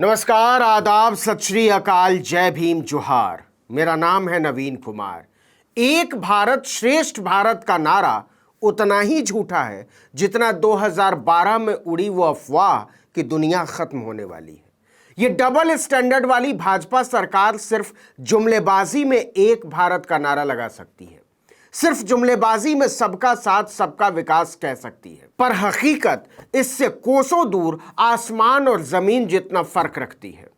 नमस्कार, आदाब, सत श्री अकाल, जय भीम, जोहार। मेरा नाम है नवीन कुमार। एक भारत श्रेष्ठ भारत का नारा उतना ही झूठा है जितना 2012 में उड़ी वो अफवाह कि दुनिया खत्म होने वाली है। ये डबल स्टैंडर्ड वाली भाजपा सरकार सिर्फ जुमलेबाजी में एक भारत का नारा लगा सकती है, सिर्फ जुमलेबाजी में सबका साथ सबका विकास कह सकती है, पर हकीकत इससे कोसों दूर आसमान और जमीन जितना फर्क रखती है।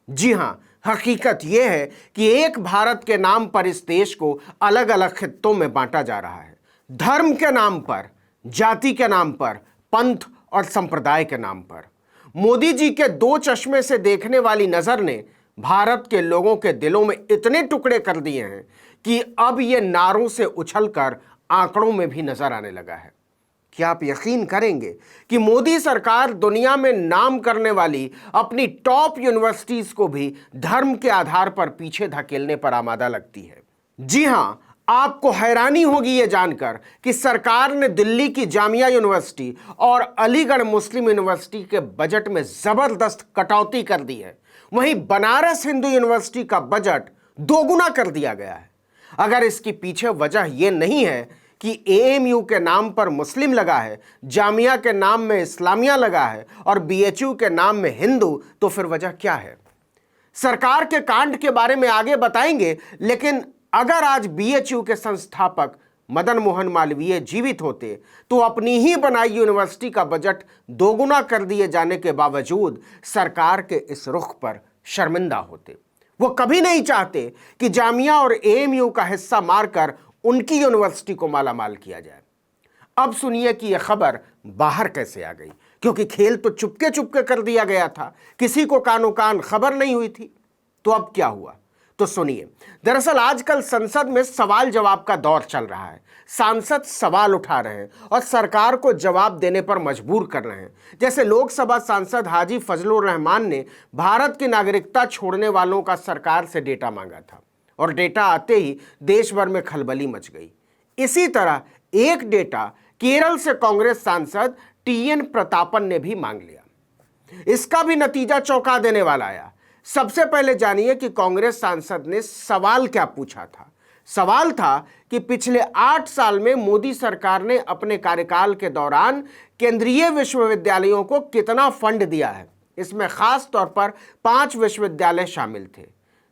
जी हां, हकीकत यह है कि एक भारत के नाम पर इस देश को अलग अलग खित्तों में बांटा जा रहा है। धर्म के नाम पर, जाति के नाम पर, पंथ और संप्रदाय के नाम पर। मोदी जी के दो चश्मे से देखने वाली नजर ने भारत के लोगों के दिलों में इतने टुकड़े कर दिए हैं कि अब ये नारों से उछलकर आंकड़ों में भी नजर आने लगा है। क्या आप यकीन करेंगे कि मोदी सरकार दुनिया में नाम करने वाली अपनी टॉप यूनिवर्सिटीज को भी धर्म के आधार पर पीछे धकेलने पर आमादा लगती है। जी हां, आपको हैरानी होगी ये जानकर कि सरकार ने दिल्ली की जामिया यूनिवर्सिटी और अलीगढ़ मुस्लिम यूनिवर्सिटी के बजट में जबरदस्त कटौती कर दी है। वहीं बनारस हिंदू यूनिवर्सिटी का बजट दोगुना कर दिया गया है। अगर इसकी पीछे वजह यह नहीं है कि एएमयू के नाम पर मुस्लिम लगा है, जामिया के नाम में इस्लामिया लगा है और बीएचयू के नाम में हिंदू, तो फिर वजह क्या है? सरकार के कांड के बारे में आगे बताएंगे, लेकिन अगर आज बीएचयू के संस्थापक मदन मोहन मालवीय जीवित होते तो अपनी ही बनाई यूनिवर्सिटी का बजट दोगुना कर दिए जाने के बावजूद सरकार के इस रुख पर शर्मिंदा होते। वो कभी नहीं चाहते कि जामिया और एएमयू का हिस्सा मारकर उनकी यूनिवर्सिटी को मालामाल किया जाए। अब सुनिए कि यह खबर बाहर कैसे आ गई, क्योंकि खेल तो चुपके चुपके कर दिया गया था, किसी को कानो कान खबर नहीं हुई थी। तो अब क्या हुआ, तो सुनिए। दरअसल आजकल संसद में सवाल जवाब का दौर चल रहा है। सांसद सवाल उठा रहे हैं और सरकार को जवाब देने पर मजबूर कर रहे हैं। जैसे लोकसभा सांसद हाजी फजलुर रहमान ने भारत की नागरिकता छोड़ने वालों का सरकार से डेटा मांगा था और डेटा आते ही देश भर में खलबली मच गई। इसी तरह एक डेटा केरल से कांग्रेस सांसद टीएन प्रतापन ने भी मांग लिया। इसका भी नतीजा चौंका देने वाला आया। सबसे पहले जानिए कि कांग्रेस सांसद ने सवाल क्या पूछा था। सवाल था कि पिछले 8 साल में मोदी सरकार ने अपने कार्यकाल के दौरान केंद्रीय विश्वविद्यालयों को कितना फंड दिया है। इसमें खास तौर पर 5 विश्वविद्यालय शामिल थे।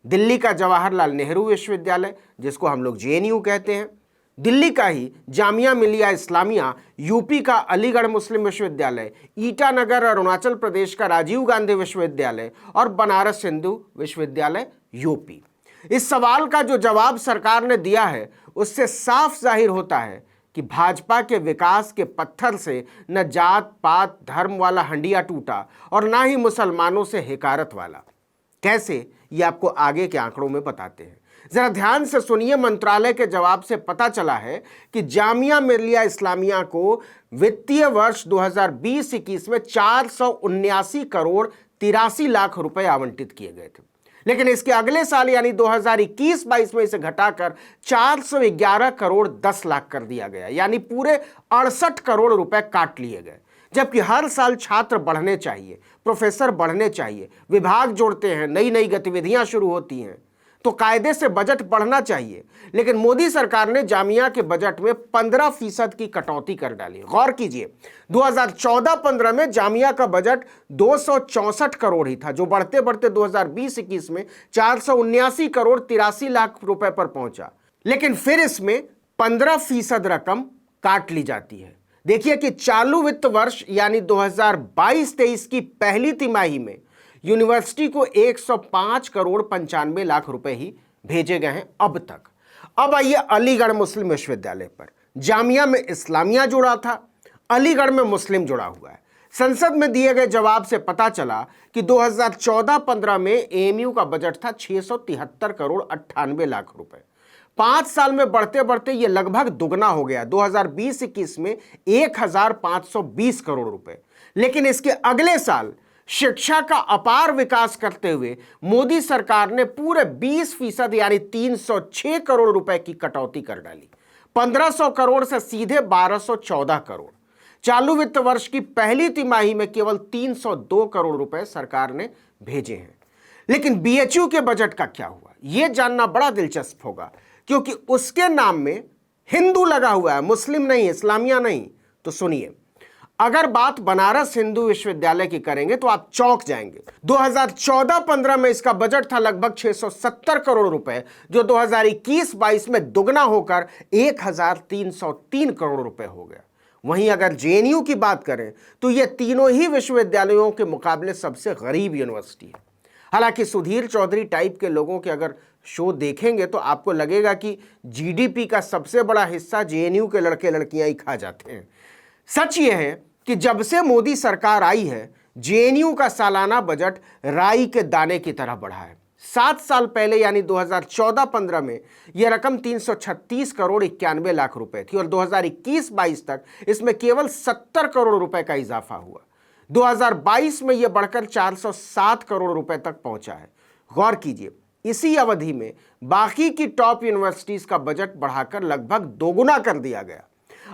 दिल्ली का जवाहरलाल नेहरू विश्वविद्यालय, जिसको हम लोग जेएनयू कहते हैं, दिल्ली का ही जामिया मिलिया इस्लामिया, यूपी का अलीगढ़ मुस्लिम विश्वविद्यालय, ईटानगर अरुणाचल प्रदेश का राजीव गांधी विश्वविद्यालय और बनारस हिंदू विश्वविद्यालय यूपी। इस सवाल का जो जवाब सरकार ने दिया है उससे साफ जाहिर होता है कि भाजपा के विकास के पत्थर से न जात पात धर्म वाला हंडिया टूटा और ना ही मुसलमानों से हिकारत वाला। कैसे, ये आपको आगे के आंकड़ों में बताते हैं। जरा ध्यान से सुनिए। मंत्रालय के जवाब से पता चला है कि जामिया मिलिया इस्लामिया को वित्तीय वर्ष 2020-21 में 479 करोड़ 83 लाख रुपए आवंटित किए गए थे, लेकिन इसके अगले साल यानी 2021-22 में इसे घटाकर 411 करोड़ 10 लाख कर दिया गया, यानी पूरे 68 करोड़ रुपए काट लिए गए। जबकि हर साल छात्र बढ़ने चाहिए, प्रोफेसर बढ़ने चाहिए, विभाग जोड़ते हैं, नई नई गतिविधियां शुरू होती हैं, तो कायदे से बजट बढ़ना चाहिए। लेकिन मोदी सरकार ने जामिया के बजट में 15% की कटौती कर डाली। गौर कीजिए, 2014-15 में जामिया का बजट 264 करोड़ ही था, जो बढ़ते बढ़ते 2020-21 में 479 करोड़ 83 लाख रुपए पर पहुंचा। लेकिन फिर इसमें 15% रकम काट ली जाती है। देखिए कि चालू वित्त वर्ष यानी 2022-23 की पहली तिमाही में यूनिवर्सिटी को 105 करोड़ 95 लाख रुपए ही भेजे गए हैं अब तक। अब आइए अलीगढ़ मुस्लिम विश्वविद्यालय पर। जामिया में इस्लामिया जुड़ा था, अलीगढ़ में मुस्लिम जुड़ा हुआ है। संसद में दिए गए जवाब से पता चला कि 2014-15 में एएमयू का बजट था 673 करोड़ 98 लाख रुपए। 5 साल में बढ़ते बढ़ते ये लगभग दुगना हो गया, 2020-21 में 1520 करोड़ रुपए। लेकिन इसके अगले साल शिक्षा का अपार विकास करते हुए मोदी सरकार ने पूरे 20% यानी 306 करोड़ रुपए की कटौती कर डाली। 1500 करोड़ से सीधे 1214 करोड़। चालू वित्त वर्ष की पहली तिमाही में केवल 302 करोड़ रुपए सरकार ने भेजे हैं। लेकिन बीएचयू के बजट का क्या हुआ, यह जानना बड़ा दिलचस्प होगा, क्योंकि उसके नाम में हिंदू लगा हुआ है, मुस्लिम नहीं, इस्लामिया नहीं। तो सुनिए, अगर बात बनारस हिंदू विश्वविद्यालय की करेंगे तो आप चौंक जाएंगे। 2014-15 में इसका बजट था लगभग 670 करोड़ रुपए, जो 2021-22 में दुगना होकर 1303 करोड़ रुपए हो गया। वहीं अगर जेएनयू की बात करें तो यह तीनों ही विश्वविद्यालयों के मुकाबले सबसे गरीब यूनिवर्सिटी है। हालांकि सुधीर चौधरी टाइप के लोगों के अगर शो देखेंगे तो आपको लगेगा कि जीडीपी का सबसे बड़ा हिस्सा जेएनयू के लड़के लड़कियां ही खा जाते हैं। सच यह है कि जब से मोदी सरकार आई है, जेएनयू का सालाना बजट राई के दाने की तरह बढ़ा है। 7 साल पहले यानी 2014-15 में यह रकम 336 करोड़ 91 लाख रुपए थी और 2021-22 तक इसमें केवल 70 करोड़ रुपए का इजाफा हुआ। 2022 में यह बढ़कर 407 करोड़ रुपए तक पहुंचा है। गौर कीजिए, इसी अवधि में बाकी की टॉप यूनिवर्सिटीज का बजट बढ़ाकर लगभग दोगुना कर दिया गया।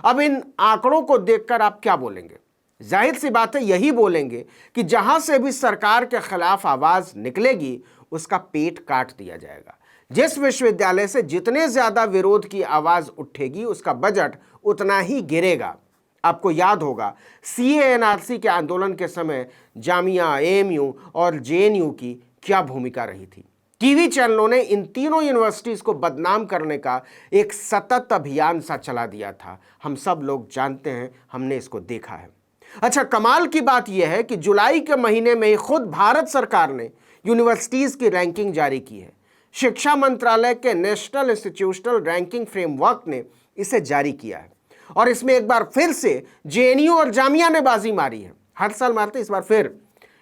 अब इन आंकड़ों को देखकर आप क्या बोलेंगे? जाहिर सी बात है, यही बोलेंगे कि जहां से भी सरकार के खिलाफ आवाज निकलेगी उसका पेट काट दिया जाएगा। जिस विश्वविद्यालय से जितने ज्यादा विरोध की आवाज उठेगी उसका बजट उतना ही गिरेगा। आपको याद होगा, सीएएनआरसी के आंदोलन के समय जामिया, एएमयू और जेएनयू की क्या भूमिका रही थी। टीवी चैनलों ने इन तीनों यूनिवर्सिटीज को बदनाम करने का एक सतत अभियान सा चला दिया था। हम सब लोग जानते हैं, हमने इसको देखा है। अच्छा, कमाल की बात यह है कि जुलाई के महीने में ही खुद भारत सरकार ने यूनिवर्सिटीज की रैंकिंग जारी की है। शिक्षा मंत्रालय के नेशनल इंस्टीट्यूशनल रैंकिंग फ्रेमवर्क ने इसे जारी किया है और इसमें एक बार फिर से जेएनयू और जामिया ने बाजी मारी है। हर साल मारते, इस बार फिर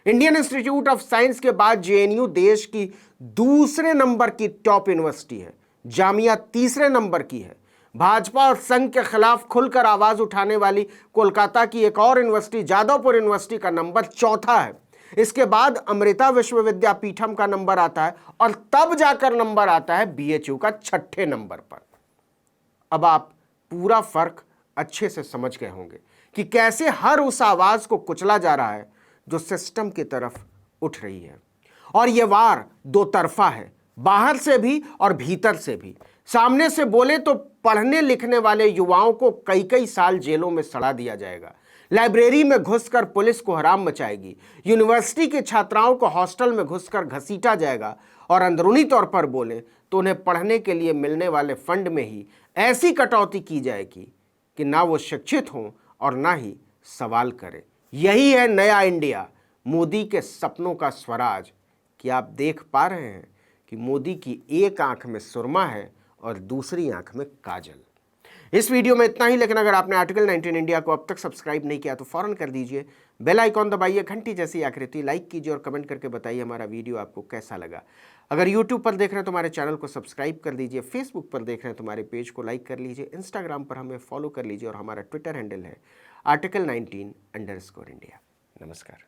इंडियन इंस्टीट्यूट ऑफ साइंस के बाद जेएनयू देश की दूसरे नंबर की टॉप यूनिवर्सिटी है, जामिया तीसरे नंबर की है। भाजपा और संघ के खिलाफ खुलकर आवाज उठाने वाली कोलकाता की एक और यूनिवर्सिटी जादवपुर यूनिवर्सिटी का नंबर चौथा है। इसके बाद अमृता विश्वविद्यापीठम का नंबर आता है और तब जाकर नंबर आता है बीएचयू का 6ठे नंबर पर। अब आप पूरा फर्क अच्छे से समझ गए होंगे कि कैसे हर उस आवाज को कुचला जा रहा है जो सिस्टम की तरफ उठ रही है। और यह वार दो तरफा है, बाहर से भी और भीतर से भी। सामने से बोले तो पढ़ने लिखने वाले युवाओं को कई कई साल जेलों में सड़ा दिया जाएगा, लाइब्रेरी में घुसकर पुलिस को हराम मचाएगी, यूनिवर्सिटी के छात्राओं को हॉस्टल में घुसकर घसीटा जाएगा और अंदरूनी तौर पर बोले तो उन्हें पढ़ने के लिए मिलने वाले फंड में ही ऐसी कटौती की जाएगी कि ना वो शिक्षित हों और ना ही सवाल करें। यही है नया इंडिया, मोदी के सपनों का स्वराज। कि आप देख पा रहे हैं कि मोदी की एक आंख में सुरमा है और दूसरी आंख में काजल। इस वीडियो में इतना ही, लेकिन अगर आपने आर्टिकल 19 इंडिया को अब तक सब्सक्राइब नहीं किया तो फौरन कर दीजिए। बेल आइकॉन दबाइए, घंटी जैसी आकृति, लाइक कीजिए और कमेंट करके बताइए हमारा वीडियो आपको कैसा लगा। अगर यूट्यूब पर देख रहे हैं तो हमारे चैनल को सब्सक्राइब कर दीजिए, फेसबुक पर देख रहे हैं तो हमारे पेज को लाइक कर लीजिए, इंस्टाग्राम पर हमें फॉलो कर लीजिए और हमारा ट्विटर हैंडल है article19_India। नमस्कार।